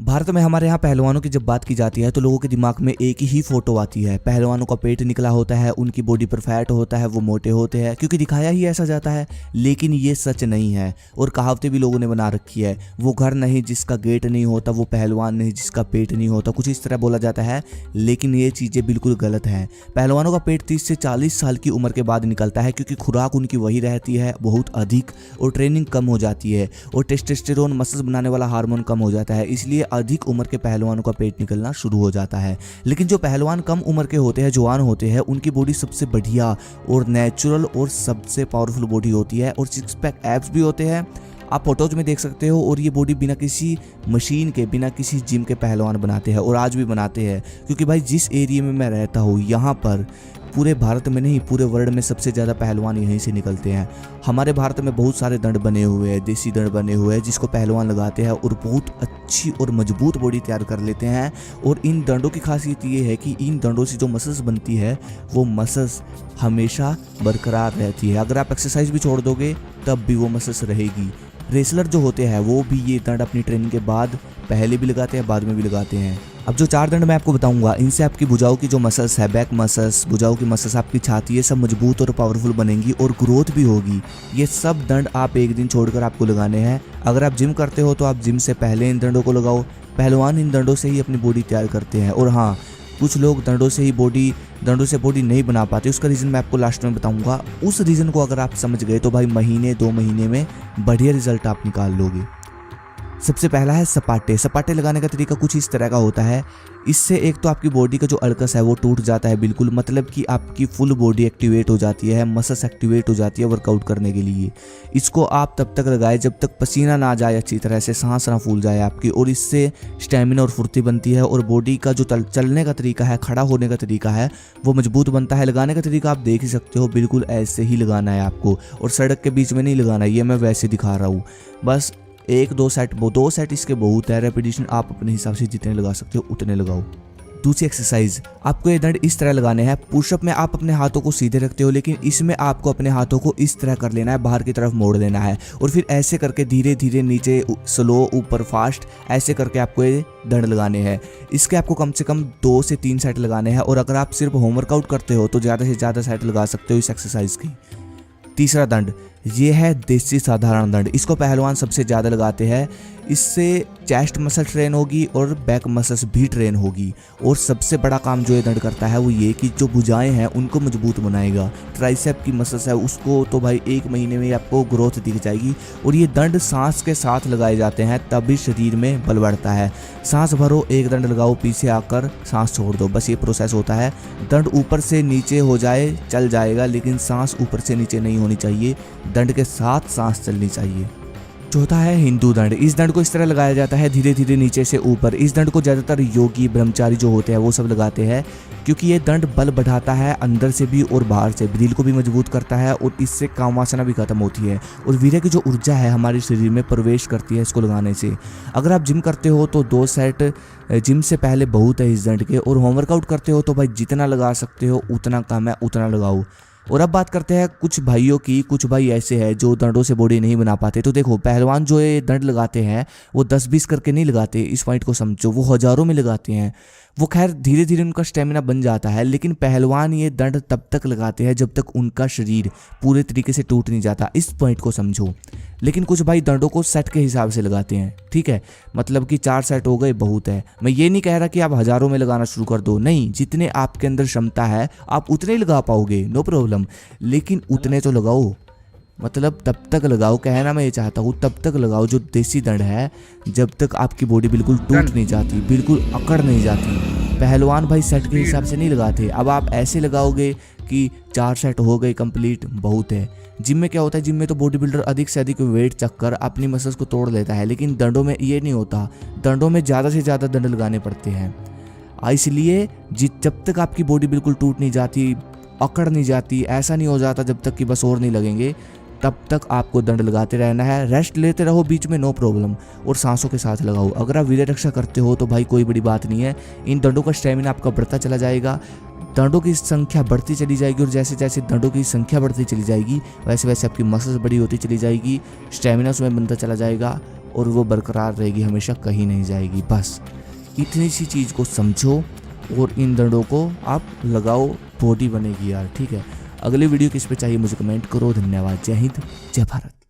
भारत में हमारे यहाँ पहलवानों की जब बात की जाती है तो लोगों के दिमाग में एक ही फोटो आती है। पहलवानों का पेट निकला होता है, उनकी बॉडी पर फैट होता है, वो मोटे होते हैं क्योंकि दिखाया ही ऐसा जाता है। लेकिन ये सच नहीं है और कहावतें भी लोगों ने बना रखी है। वो घर नहीं जिसका गेट नहीं होता, वो पहलवान नहीं जिसका पेट नहीं होता, कुछ इस तरह बोला जाता है। लेकिन ये चीज़ें बिल्कुल गलत हैं। पहलवानों का पेट 30 से 40 साल की उम्र के बाद निकलता है क्योंकि खुराक उनकी वही रहती है बहुत अधिक, और ट्रेनिंग कम हो जाती है और टेस्टोस्टेरोन मसल्स बनाने वाला हार्मोन कम हो जाता है। इसलिए अधिक उम्र के पहलवानों का पेट निकलना शुरू हो जाता है। लेकिन जो पहलवान कम उम्र के होते हैं, जवान होते हैं, उनकी बॉडी सबसे बढ़िया और नेचुरल और सबसे पावरफुल बॉडी होती है और सिक्स पैक एब्स भी होते हैं। आप फोटोज में देख सकते हो। और ये बॉडी बिना किसी मशीन के, बिना किसी जिम के पहलवान बनाते हैं और आज भी बनाते हैं। क्योंकि भाई जिस एरिया में मैं रहता हूँ, यहाँ पर पूरे भारत में नहीं पूरे वर्ल्ड में सबसे ज़्यादा पहलवान यहीं से निकलते हैं। हमारे भारत में बहुत सारे दंड बने हुए हैं, देसी दंड बने हुए हैं जिसको पहलवान लगाते हैं और बहुत अच्छी और मजबूत बॉडी तैयार कर लेते हैं। और इन दंडों की खासियत ये है कि इन दंडों से जो मसल्स बनती है वो मसल्स हमेशा बरकरार रहती है। अगर आप एक्सरसाइज भी छोड़ दोगे तब भी वो मसल्स रहेगी। रेसलर जो होते हैं वो भी ये दंड अपनी ट्रेनिंग के बाद पहले भी लगाते हैं, बाद में भी लगाते हैं। अब जो 4 दंड मैं आपको बताऊंगा, इनसे आपकी भुजाओं की जो मसल्स है, बैक मसल्स, भुजाओं की मसल्स, आपकी छाती, ये सब मजबूत और पावरफुल बनेंगी और ग्रोथ भी होगी। ये सब दंड आप एक दिन छोड़कर आपको लगाने हैं। अगर आप जिम करते हो तो आप जिम से पहले इन दंडों को लगाओ। पहलवान इन दंडों से ही अपनी बॉडी तैयार करते हैं। और हाँ, कुछ लोग दंडों से बॉडी नहीं बना पाते। उसका रीज़न मैं आपको लास्ट में बताऊंगा। उस रीज़न को अगर आप समझ गए तो भाई महीने 2 महीने में बढ़िया रिजल्ट आप निकाल लोगे। सबसे पहला है सपाटे। सपाटे लगाने का तरीका कुछ इस तरह का होता है। इससे एक तो आपकी बॉडी का जो अल्कस है वो टूट जाता है बिल्कुल, मतलब कि आपकी फुल बॉडी एक्टिवेट हो जाती है, मसल्स एक्टिवेट हो जाती है वर्कआउट करने के लिए। इसको आप तब तक लगाए जब तक पसीना ना जाए अच्छी तरह से, सांस ना फूल जाए आपकी, और इससे स्टेमिना और फुर्ती बनती है और बॉडी का जो चलने का तरीका है, खड़ा होने का तरीका है, वो मजबूत बनता है। लगाने का तरीका आप देख ही सकते हो, बिल्कुल ऐसे ही लगाना है आपको और सड़क के बीच में नहीं लगाना है। ये मैं वैसे दिखा रहा हूँ। बस 1-2 सेट, 2 सेट इसके बहुत है। रेपिटेशन आप अपने हिसाब से जितने लगा सकते हो उतने लगाओ। दूसरी एक्सरसाइज, आपको ये दंड इस तरह लगाने हैं। पुशअप में आप अपने हाथों को सीधे रखते हो, लेकिन इसमें आपको अपने हाथों को इस तरह कर लेना है, बाहर की तरफ मोड़ देना है और फिर ऐसे करके धीरे धीरे नीचे, स्लो, ऊपर, फास्ट, ऐसे करके आपको ये दंड लगाने हैं। इसके आपको कम से कम 2 से 3 सेट लगाने हैं। और अगर आप सिर्फ होमवर्कआउट करते हो तो ज़्यादा से ज़्यादा सेट लगा सकते हो इस एक्सरसाइज की। तीसरा दंड ये है देसी साधारण दंड। इसको पहलवान सबसे ज़्यादा लगाते हैं। इससे चेस्ट मसल ट्रेन होगी और बैक मसल्स भी ट्रेन होगी। और सबसे बड़ा काम जो ये दंड करता है वो ये कि जो भुजाएं हैं उनको मजबूत बनाएगा। ट्राइसेप की मसल्स है उसको तो भाई 1 महीने में आपको ग्रोथ दिख जाएगी। और ये दंड सांस के साथ लगाए जाते हैं तभी शरीर में बल बढ़ता है। सांस भरो, एक दंड लगाओ, पीछे आकर सांस छोड़ दो, बस ये प्रोसेस होता है। दंड ऊपर से नीचे हो जाए चल जाएगा, लेकिन सांस ऊपर से नीचे नहीं होनी चाहिए, दंड के साथ सांस चलनी चाहिए। चौथा है हिंदू दंड। इस दंड को इस तरह लगाया जाता है, धीरे धीरे नीचे से ऊपर। इस दंड को ज़्यादातर योगी, ब्रह्मचारी जो होते हैं वो सब लगाते हैं क्योंकि ये दंड बल बढ़ाता है अंदर से भी और बाहर से, दिल को भी मजबूत करता है और इससे कामवासना भी खत्म होती है और वीर्य की जो ऊर्जा है हमारे शरीर में प्रवेश करती है इसको लगाने से। अगर आप जिम करते हो तो 2 सेट जिम से पहले बहुत है इस दंड के, और होमवर्कआउट करते हो तो भाई जितना लगा सकते हो उतना कम है, उतना लगाओ। और अब बात करते हैं कुछ भाइयों की। कुछ भाई ऐसे हैं जो दंडों से बॉडी नहीं बना पाते। तो देखो, पहलवान जो ये दंड लगाते हैं वो 10-20 करके नहीं लगाते, इस पॉइंट को समझो, वो हज़ारों में लगाते हैं। वो खैर धीरे धीरे उनका स्टेमिना बन जाता है, लेकिन पहलवान ये दंड तब तक लगाते हैं जब तक उनका शरीर पूरे तरीके से टूट नहीं जाता, इस पॉइंट को समझो। लेकिन कुछ भाई दंडों को सेट के हिसाब से लगाते हैं, ठीक है, मतलब कि 4 सेट हो गए बहुत है। मैं ये नहीं कह रहा कि आप हज़ारों में लगाना शुरू कर दो, नहीं, जितने आपके अंदर क्षमता है आप उतने ही लगा पाओगे, नो प्रॉब्लम, लेकिन उतने तो लगाओ। मतलब तब तक लगाओ, कहना मैं ये चाहता हूँ तब तक लगाओ जो देसी दंड है, जब तक आपकी बॉडी बिल्कुल टूट नहीं जाती, बिल्कुल अकड़ नहीं जाती। पहलवान भाई सेट के हिसाब से नहीं लगाते। अब आप ऐसे लगाओगे कि 4 सेट हो गए कंप्लीट, बहुत है। जिम में क्या होता है, जिम में तो बॉडी बिल्डर अधिक से अधिक वेट चक्कर अपनी मसल्स को तोड़ लेता है, लेकिन दंडों में ये नहीं होता। दंडों में ज़्यादा से ज़्यादा दंड लगाने पड़ते हैं। इसलिए जब तक आपकी बॉडी बिल्कुल टूट नहीं जाती, अकड़ नहीं जाती, ऐसा नहीं हो जाता जब तक कि बस और नहीं लगेंगे, तब तक आपको दंड लगाते रहना है। रेस्ट लेते रहो बीच में, नो प्रॉब्लम, और सांसों के साथ लगाओ। अगर आप वीर्य रक्षा करते हो तो भाई कोई बड़ी बात नहीं है, इन दंडों का स्टेमिना आपका बढ़ता चला जाएगा। दंडों की संख्या बढ़ती चली जाएगी और जैसे जैसे दंडों की संख्या बढ़ती चली जाएगी वैसे वैसे आपकी मसल्स बड़ी होती चली जाएगी, स्टेमिना उसमें बनता चला जाएगा और वो बरकरार रहेगी, हमेशा कहीं नहीं जाएगी। बस इतनी सी चीज़ को समझो और इन दंडों को आप लगाओ, बॉडी बनेगी यार, ठीक है। अगली वीडियो किस पे चाहिए मुझे कमेंट करो। धन्यवाद। जय हिंद, जय भारत।